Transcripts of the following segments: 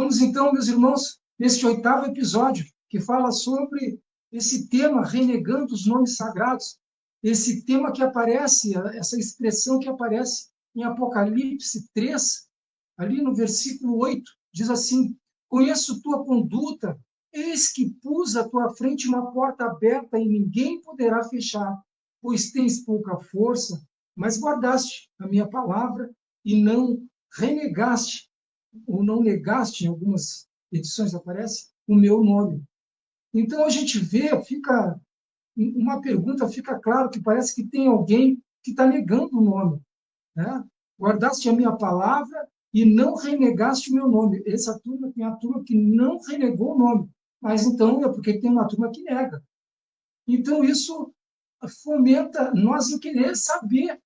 Vamos então, meus irmãos, neste 8º episódio, que fala sobre esse tema, renegando os nomes sagrados, esse tema que aparece, essa expressão que aparece em Apocalipse 3, ali no versículo 8, diz assim: conheço tua conduta, eis que pus à tua frente uma porta aberta e ninguém poderá fechar, pois tens pouca força, mas guardaste a minha palavra e não renegaste, ou não negaste, em algumas edições aparece, o meu nome. Então a gente vê, uma pergunta fica claro que parece que tem alguém que está negando o nome, né? Guardaste a minha palavra e não renegaste o meu nome. Essa turma tem a turma que não renegou o nome, mas então é porque tem uma turma que nega. Então isso fomenta nós em querer saber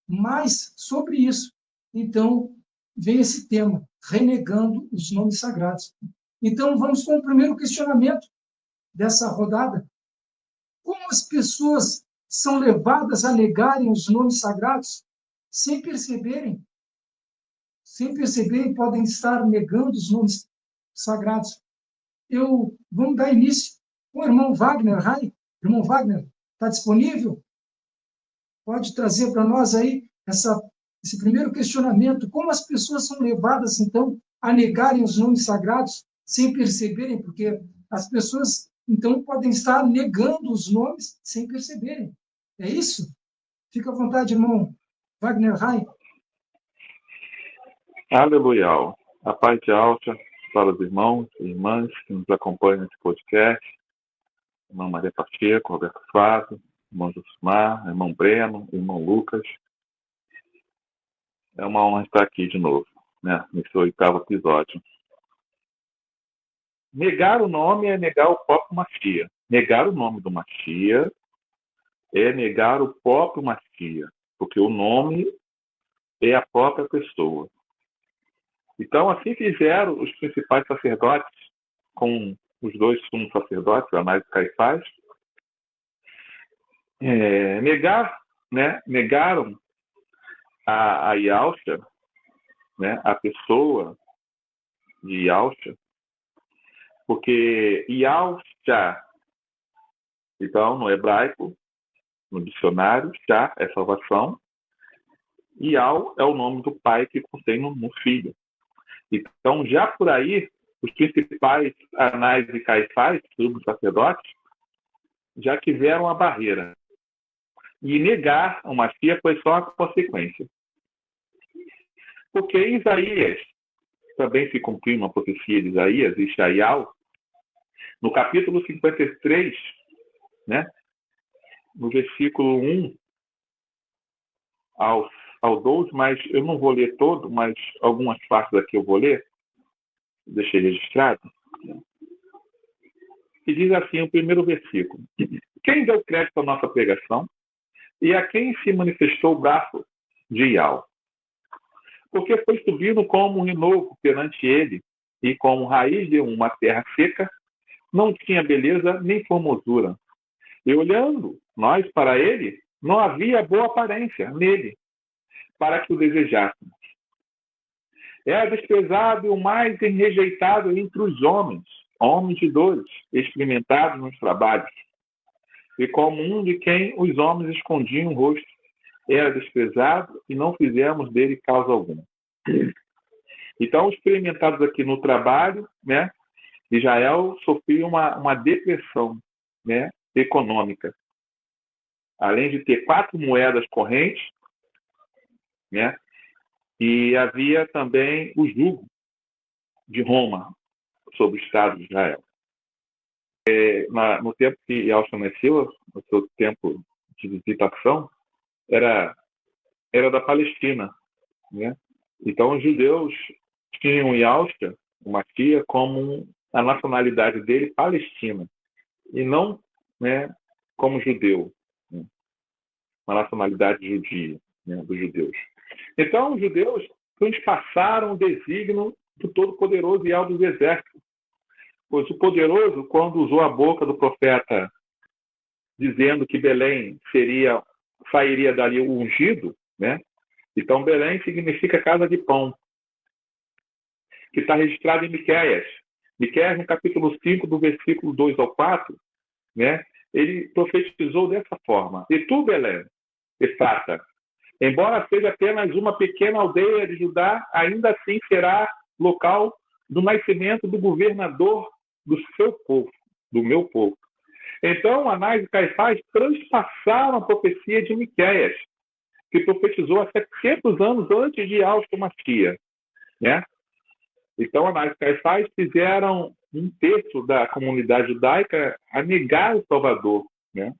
mais sobre isso. Então vem esse tema, renegando os nomes sagrados. Então vamos com o primeiro questionamento dessa rodada. Como as pessoas são levadas a negarem os nomes sagrados sem perceberem? Sem perceberem, podem estar negando os nomes sagrados. Vamos dar início com o irmão Wagner. Irmão Wagner, está disponível? Pode trazer para nós aí esse primeiro questionamento. Como as pessoas são levadas, então, a negarem os nomes sagrados sem perceberem? Porque as pessoas, então, podem estar negando os nomes sem perceberem. É isso? Fica à vontade, irmão Wagner Rai. Aleluia. A paz de alta para os irmãos e irmãs que nos acompanham nesse podcast. Irmã Maria Pacheco, Roberto Flávio, irmão Josimar, irmão Breno, irmão Lucas. É uma honra estar aqui de novo, né, nesse 8º episódio. Negar o nome é negar o próprio Machia. Negar o nome do Machia é negar o próprio Machia, porque o nome é a própria pessoa. Então, assim fizeram os principais sacerdotes com os 2 sumos sacerdotes, Anás e Caifás. Negaram a Yahshua, né, a pessoa de Yahshua, porque Yahshua, então, no hebraico, no dicionário, Shah é salvação, e Yah é o nome do pai que contém no filho. Então, já por aí, os principais Anás e Caifás, os sacerdotes, já tiveram a barreira. E negar o Machia foi só a consequência. Porque em Isaías, também se cumpriu uma profecia de Isaías, Ishael, no capítulo 53, né, no versículo 1 ao 12, mas eu não vou ler todo, mas algumas partes aqui eu vou ler, deixei registrado, e diz assim o primeiro versículo: quem deu crédito à nossa pregação e a quem se manifestou o braço de Yahweh? Porque foi subindo como um renovo perante ele, e como raiz de uma terra seca, não tinha beleza nem formosura. E olhando nós para ele, não havia boa aparência nele, para que o desejássemos. Era desprezado e o mais rejeitado entre os homens de dores, experimentados nos trabalhos. E como um de quem os homens escondiam o rosto, era desprezado e não fizemos dele causa alguma. Então, experimentados aqui no trabalho, né, Israel sofreu uma depressão, né, econômica. Além de ter 4 moedas correntes, né, e havia também o jugo de Roma sobre o Estado de Israel. No tempo que Yahshua nasceu, no seu tempo de visitação, era da Palestina, né? Então, os judeus tinham Yahshua, o Machia, como a nacionalidade dele palestina, e não, né, como judeu, né? Uma nacionalidade judia, né, dos judeus. Então, os judeus transpassaram o desígnio do Todo-Poderoso e Alto dos Exércitos. Pois o Poderoso, quando usou a boca do profeta dizendo que Belém sairia dali o ungido, né? Então, Belém significa casa de pão. que está registrado em Miqueias. Miqueias, no capítulo 5, do versículo 2 ao 4, né, ele profetizou dessa forma: E tu, Belém, Efrata, embora seja apenas uma pequena aldeia de Judá, ainda assim será local do nascimento do governador do seu povo, do meu povo. Então, Anás e Caifás transpassaram a profecia de Miqueias, que profetizou há 700 anos antes de Austomaquia, né? Então, Anás e Caifás fizeram um terço da comunidade judaica a negar o Salvador, né?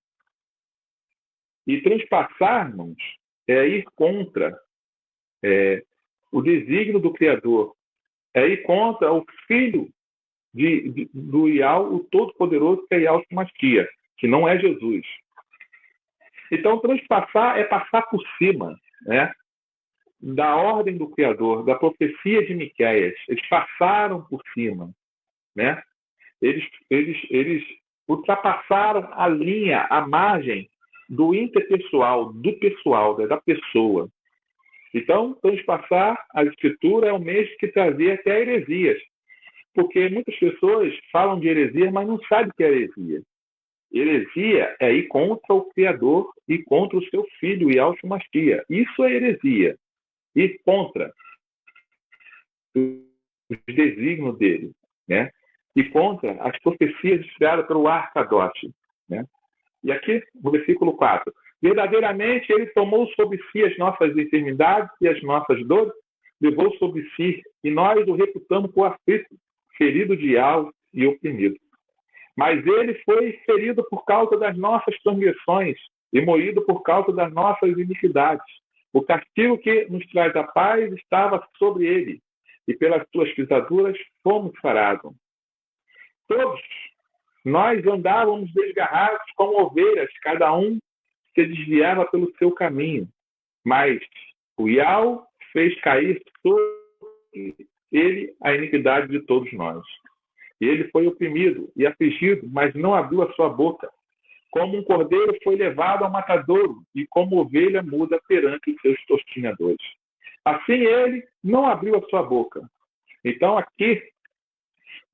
E transpassarmos é ir contra o desígnio do Criador, é ir contra o Filho do Ial, o Todo-Poderoso, que é Ial Mastia, que não é Jesus. Então, transpassar é passar por cima, né, da ordem do Criador, da profecia de Miqueias. Eles passaram por cima, né? Eles ultrapassaram a linha, a margem do interpessoal, do pessoal, da pessoa. Então, transpassar a escritura é o mesmo que trazer até heresias. Porque muitas pessoas falam de heresia, mas não sabem o que é heresia. Heresia é ir contra o Criador e contra o seu filho, Yahshua Mashiach. Isso é heresia. Ir contra os desígnios dele, né? E contra as profecias inspiradas pelo Arcadote, né? E aqui, no versículo 4. Verdadeiramente, ele tomou sobre si as nossas enfermidades e as nossas dores, levou sobre si, e nós o reputamos por aflito, ferido de alma e oprimido. Mas ele foi ferido por causa das nossas transgressões e moído por causa das nossas iniquidades. O castigo que nos traz a paz estava sobre ele, e pelas suas pisaduras fomos sarados. Todos nós andávamos desgarrados como ovelhas, cada um se desviava pelo seu caminho. Mas o Ial fez cair sobre ele a iniquidade de todos nós. Ele foi oprimido e afligido, mas não abriu a sua boca. Como um cordeiro foi levado ao matadouro, e como ovelha muda perante os seus tosquinhadores. Assim ele não abriu a sua boca. Então, aqui,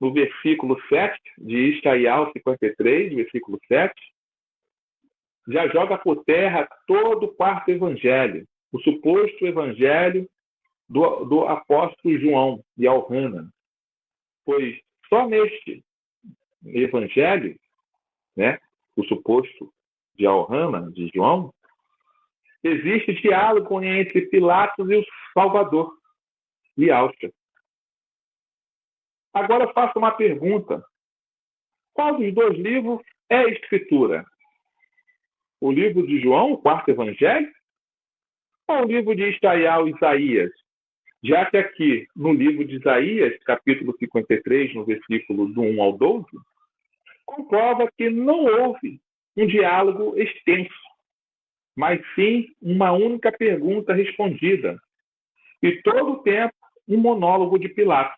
no versículo 7 de Ishaial 53, versículo 7, já joga por terra todo o quarto evangelho, o suposto evangelho do apóstolo João e Alhana. Pois só neste evangelho, né, o suposto de Alhana, de João, existe diálogo entre Pilatos e o Salvador, Yahshua. Agora eu faço uma pergunta. Qual dos dois livros é a Escritura? O livro de João, o quarto evangelho? Ou o livro de Ishaial, Isaías? Já que aqui, no livro de Isaías, capítulo 53, no versículo do 1 ao 12, comprova que não houve um diálogo extenso, mas sim uma única pergunta respondida. E todo o tempo, um monólogo de Pilatos.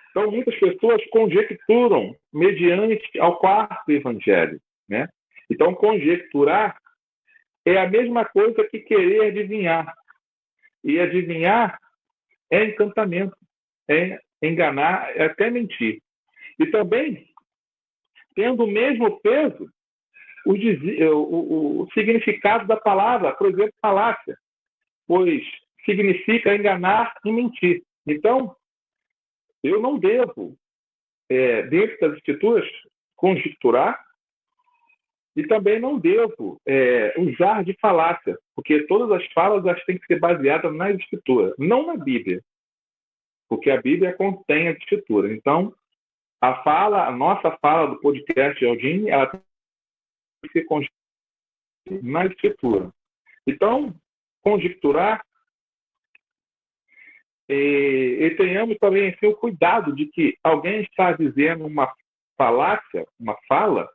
Então, muitas pessoas conjecturam mediante ao quarto evangelho, né? Então, conjecturar é a mesma coisa que querer adivinhar. E adivinhar é encantamento, é enganar, é até mentir. E também, tendo o mesmo peso, o significado da palavra, por exemplo, falácia, pois significa enganar e mentir. Então, eu não devo, dentro das escrituras, conjecturar, e também não devo usar de falácia, porque todas as falas elas têm que ser baseadas na escritura, não na Bíblia, porque a Bíblia contém a escritura. Então, a nossa fala do podcast Aldini, ela tem que ser na escritura. Então, conjecturar, e tenhamos também assim, o cuidado de que alguém está dizendo uma falácia, uma fala,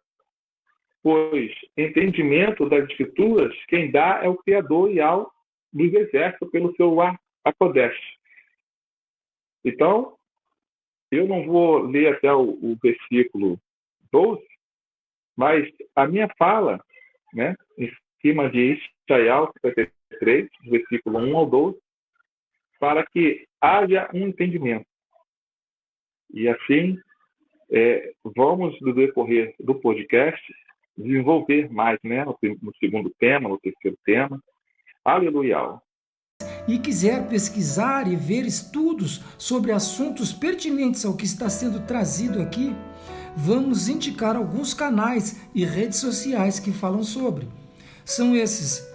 pois entendimento das escrituras, quem dá é o Criador Yahweh dos exércitos pelo seu Akodesh. Então, eu não vou ler até o versículo 12, mas a minha fala, né, em cima de Ishaial 53, versículo 1 ao 12, para que haja um entendimento. E assim, vamos, no decorrer do podcast, desenvolver mais, né, no segundo tema, no terceiro tema. Aleluia! E quiser pesquisar e ver estudos sobre assuntos pertinentes ao que está sendo trazido aqui, vamos indicar alguns canais e redes sociais que falam sobre. São esses: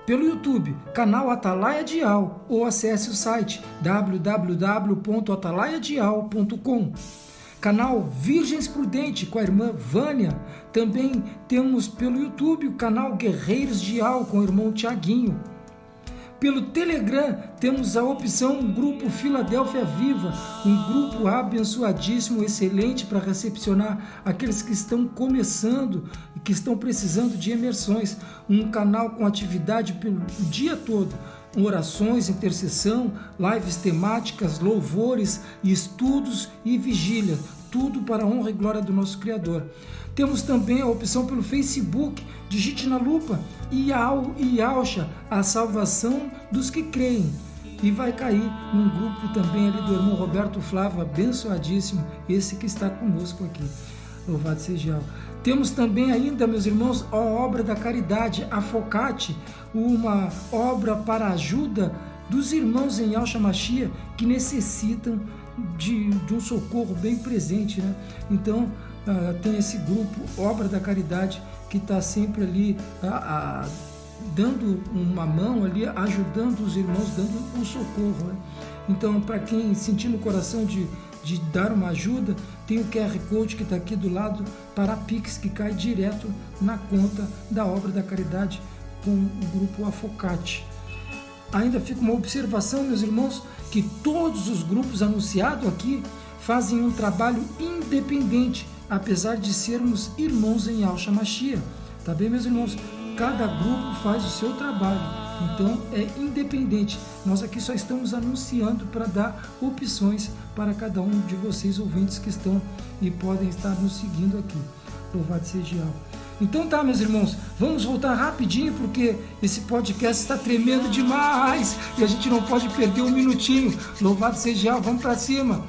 pelo YouTube, canal Atalaia Dial, ou acesse o site www.atalaiadial.com. Canal Virgens Prudente com a irmã Vânia. Também temos pelo YouTube o canal Guerreiros Dial com o irmão Tiaguinho. Pelo Telegram temos a opção Grupo Filadélfia Viva, um grupo abençoadíssimo, excelente para recepcionar aqueles que estão começando e que estão precisando de imersões. Um canal com atividade pelo dia todo, orações, intercessão, lives temáticas, louvores, estudos e vigília, tudo para a honra e glória do nosso Criador. Temos também a opção pelo Facebook, digite na lupa Iaucha, a salvação dos que creem. E vai cair num grupo também ali do irmão Roberto Flávio, abençoadíssimo, esse que está conosco aqui. Louvado seja Yahweh. Temos também ainda, meus irmãos, a obra da caridade, a Focate, uma obra para a ajuda dos irmãos em Yahshua Mashiach que necessitam de um socorro bem presente, né? Então, tem esse grupo, Obra da Caridade, que está sempre ali dando uma mão ali, ajudando os irmãos, dando um socorro, né? Então, para quem sentir no coração de dar uma ajuda, tem o QR Code que está aqui do lado para a Pix, que cai direto na conta da Obra da Caridade com o grupo Afocate. Ainda fica uma observação, meus irmãos, que todos os grupos anunciados aqui fazem um trabalho independente, apesar de sermos irmãos em Yahshua Mashiach. Tá bem, meus irmãos? Cada grupo faz o seu trabalho, então é independente. Nós aqui só estamos anunciando para dar opções para cada um de vocês, ouvintes que estão e podem estar nos seguindo aqui. Louvado seja Yahweh. Então tá, meus irmãos, vamos voltar rapidinho, porque esse podcast está tremendo demais e a gente não pode perder um minutinho. Louvado seja Yahweh, vamos para cima.